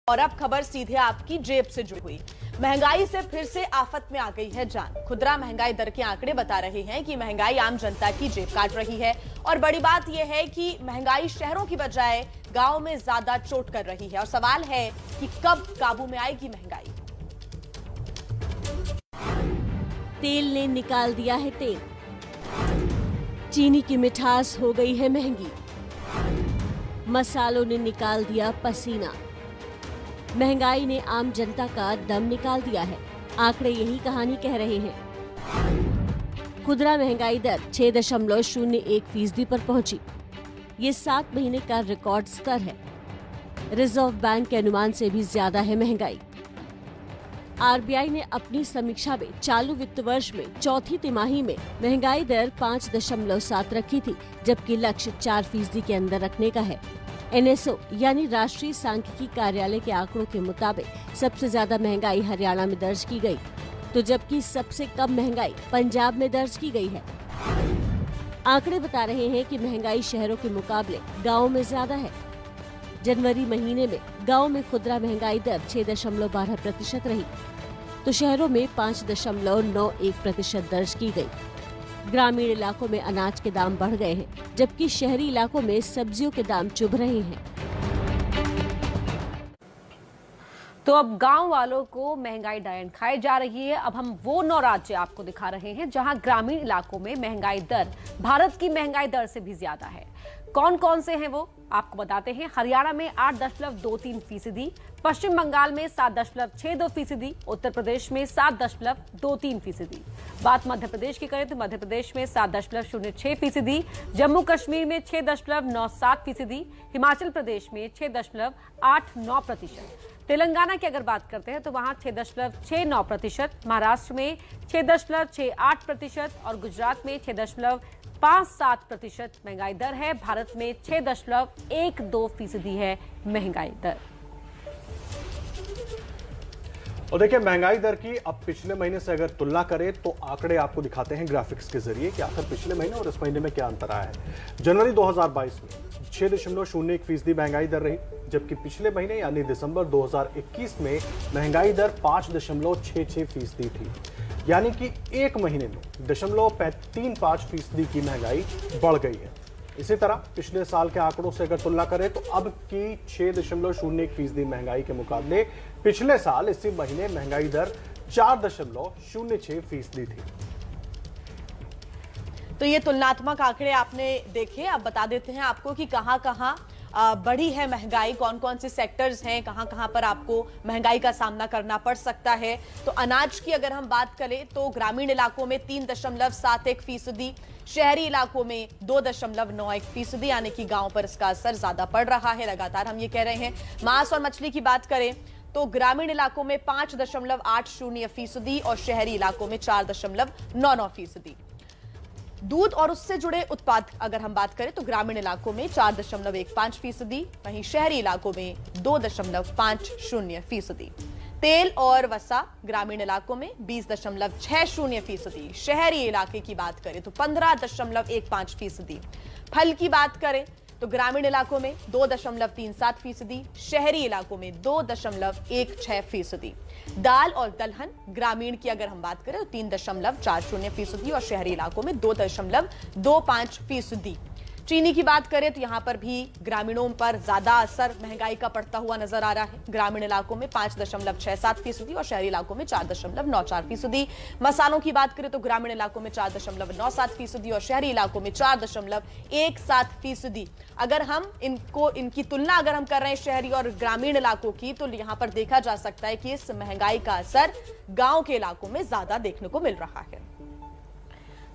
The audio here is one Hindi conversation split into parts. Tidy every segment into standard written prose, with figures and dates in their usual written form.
और अब खबर सीधे आपकी जेब से जुड़ी हुई। महंगाई से फिर से आफत में आ गई है जान। खुदरा महंगाई दर के आंकड़े बता रहे हैं कि महंगाई आम जनता की जेब काट रही है और बड़ी बात यह है कि महंगाई शहरों की बजाय गांव में ज्यादा चोट कर रही है और सवाल है कि कब काबू में आएगी महंगाई। तेल ने निकाल दिया है तेल, चीनी की मिठास हो गई है महंगी, मसालों ने निकाल दिया पसीना, महंगाई ने आम जनता का दम निकाल दिया है। आंकड़े यही कहानी कह रहे हैं। खुदरा महंगाई दर 6.01% पर पहुंची। ये 7 महीने का रिकॉर्ड स्तर है। रिजर्व बैंक के अनुमान से भी ज्यादा है महंगाई। आरबीआई ने अपनी समीक्षा में चालू वित्त वर्ष में चौथी तिमाही में महंगाई दर 5.7 रखी थी, जबकि लक्ष्य 4% के अंदर रखने का है। एनएसओ यानी राष्ट्रीय सांख्यिकी कार्यालय के आंकड़ों के मुताबिक सबसे ज्यादा महंगाई हरियाणा में दर्ज की गई, तो जबकि सबसे कम महंगाई पंजाब में दर्ज की गई है। आंकड़े बता रहे हैं कि महंगाई शहरों के मुकाबले गांवों में ज्यादा है। जनवरी महीने में गांव में खुदरा महंगाई दर 6.12% रही, तो शहरों में 5.91% दर्ज की गई। ग्रामीण इलाकों में अनाज के दाम बढ़ गए हैं, जबकि शहरी इलाकों में सब्जियों के दाम चुभ रहे हैं। तो अब गांव वालों को महंगाई डायन खाई जा रही है। अब हम वो 9 राज्य आपको दिखा रहे हैं जहां ग्रामीण इलाकों में महंगाई दर भारत की महंगाई दर से भी ज्यादा है। कौन कौन से हैं वो आपको बताते हैं। हरियाणा में 8.23%, पश्चिम बंगाल में 7.62%, उत्तर प्रदेश में 7.23%। बात मध्य प्रदेश की करें तो मध्य प्रदेश में 7.06%, जम्मू कश्मीर में 6.97%, हिमाचल प्रदेश में 6.89%। तेलंगाना की अगर बात करते हैं तो वहां 6.69%, महाराष्ट्र में 6.68% और गुजरात में 6.57% महंगाई दर है। भारत में 6.12% है महंगाई दर। और देखिए, महंगाई दर की अब पिछले महीने से अगर तुलना करें तो आंकड़े आपको दिखाते हैं ग्राफिक्स के जरिए कि आखिर पिछले महीने और इस महीने में क्या अंतर आया है। जनवरी 2022 में 6.01% महंगाई दर रही, जबकि पिछले महीने यानी दिसंबर 2021 में महंगाई दर 5.66% थी, यानी कि एक महीने में 0.35% की महंगाई बढ़ गई है। इसी तरह पिछले साल के आंकड़ों से अगर तुलना करें तो अब की 6.01% महंगाई के मुकाबले पिछले साल इसी महीने महंगाई दर 4.06% थी। तो ये तुलनात्मक आंकड़े आपने देखे। अब बता देते हैं आपको कि कहां-कहां बढ़ी है महंगाई, कौन कौन से सेक्टर्स हैं, कहां कहां पर आपको महंगाई का सामना करना पड़ सकता है। तो अनाज की अगर हम बात करें तो ग्रामीण इलाकों में 3.71%, शहरी इलाकों में 2.91%, यानी कि गांव पर इसका असर ज्यादा पड़ रहा है। लगातार हम ये कह रहे हैं। मांस और मछली की बात करें तो ग्रामीण इलाकों में 5.80% और शहरी इलाकों में 4.99%। दूध और उससे जुड़े उत्पाद अगर हम बात करें तो ग्रामीण इलाकों में 4.15%, वहीं शहरी इलाकों में 2.50%। तेल और वसा ग्रामीण इलाकों में 20.60%, शहरी इलाके की बात करें तो 15.15%। फल की बात करें तो ग्रामीण इलाकों में 2.37%, शहरी इलाकों में 2.16%। दाल और दलहन ग्रामीण की अगर हम बात करें तो 3.40% और शहरी इलाकों में 2.25%। चीनी की बात करें तो यहां पर भी ग्रामीणों पर ज्यादा असर महंगाई का पड़ता हुआ नजर आ रहा है। ग्रामीण इलाकों में 5.67% और शहरी इलाकों में 4.94%। मसालों की बात करें तो ग्रामीण इलाकों में 4.97% और शहरी इलाकों में 4.17%। अगर हम इनकी तुलना अगर हम कर रहे हैं शहरी और ग्रामीण इलाकों की, तो यहां पर देखा जा सकता है कि इस महंगाई का असर गांव के इलाकों में ज्यादा देखने को मिल रहा है।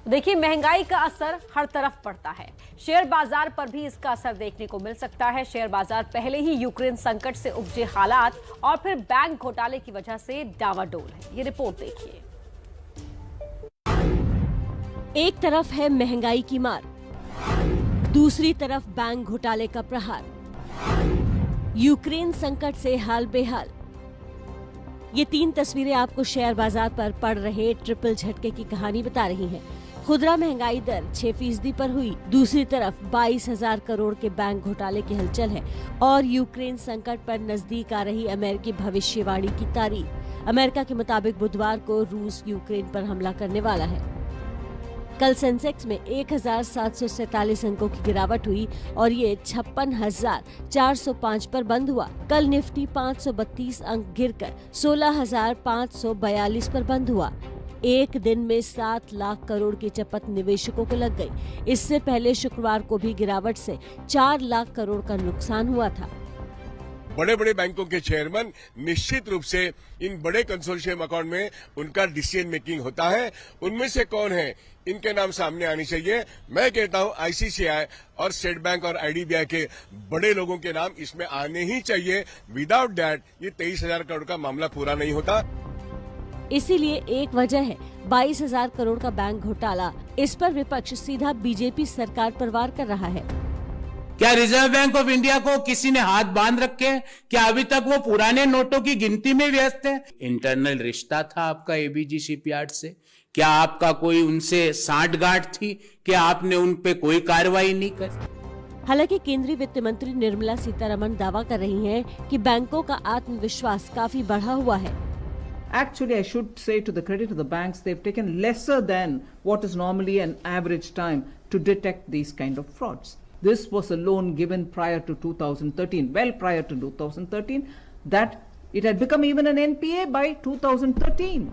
देखिए, महंगाई का असर हर तरफ पड़ता है। शेयर बाजार पर भी इसका असर देखने को मिल सकता है। शेयर बाजार पहले ही यूक्रेन संकट से उपजे हालात और फिर बैंक घोटाले की वजह से डावाडोल है। ये रिपोर्ट देखिए। एक तरफ है महंगाई की मार, दूसरी तरफ बैंक घोटाले का प्रहार, यूक्रेन संकट से हाल बेहाल। ये 3 तस्वीरें आपको शेयर बाजार पर पड़ रहे ट्रिपल झटके की कहानी बता रही हैं। खुदरा महंगाई दर 6% पर हुई। दूसरी तरफ 22,000 करोड़ के बैंक घोटाले की हलचल है और यूक्रेन संकट पर नजदीक आ रही अमेरिकी भविष्यवाणी की तारीख। अमेरिका के मुताबिक बुधवार को रूस यूक्रेन पर हमला करने वाला है। कल सेंसेक्स में 1,747 अंकों की गिरावट हुई और ये 56,405 पर बंद हुआ। कल निफ्टी 532 अंक गिरकर 16,542 पर बंद हुआ। एक दिन में 7 लाख करोड़ की चपत निवेशकों को लग गई। इससे पहले शुक्रवार को भी गिरावट से 4 लाख करोड़ का नुकसान हुआ था। बड़े बड़े बैंकों के चेयरमैन निश्चित रूप से इन बड़े कंसोर्शियम अकाउंट में उनका डिसीजन मेकिंग होता है। उनमें से कौन है, इनके नाम सामने आनी चाहिए। मैं कहता हूं आईसीआईसीआई और स्टेट बैंक और आईडीबीआई के बड़े लोगों के नाम इसमें आने ही चाहिए। विदाउट दैट ये 23,000 करोड़ का मामला पूरा नहीं होता। इसीलिए एक वजह है 22,000 करोड़ का बैंक घोटाला। इस पर विपक्ष सीधा बीजेपी सरकार पर वार कर रहा है। क्या रिजर्व बैंक ऑफ इंडिया को किसी ने हाथ बांध रखे? क्या अभी तक वो पुराने नोटों की गिनती में व्यस्त है? इंटरनल रिश्ता था आपका एबीजी शिपयार्ड से? क्या आपका कोई उनसे सांठगांठ थी कि आपने उन पे कोई कार्रवाई नहीं की? हालांकि केंद्रीय वित्त मंत्री निर्मला सीतारमण दावा कर रही हैं कि बैंकों का आत्मविश्वास काफी बढ़ा हुआ है। Actually, I should say to the credit of the banks, they've taken lesser than what is normally an average time to detect these kind of frauds. This was a loan given prior to 2013, well prior to 2013, that it had become even an NPA by 2013.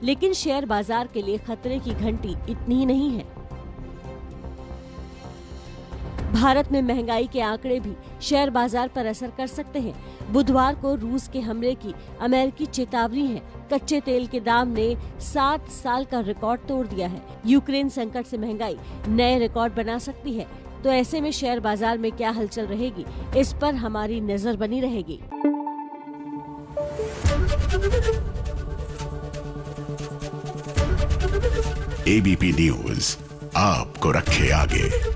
लेकिन शेयर बाजार के लिए खतरे की घंटी इतनी ही नहीं है। भारत में महंगाई के आंकड़े भी शेयर बाजार पर असर कर सकते हैं। बुधवार को रूस के हमले की अमेरिकी चेतावनी है। कच्चे तेल के दाम ने 7 साल का रिकॉर्ड तोड़ दिया है। यूक्रेन संकट से महंगाई नए रिकॉर्ड बना सकती है। तो ऐसे में शेयर बाजार में क्या हलचल रहेगी, इस पर हमारी नजर बनी रहेगी। एबीपी न्यूज आपको रखे आगे।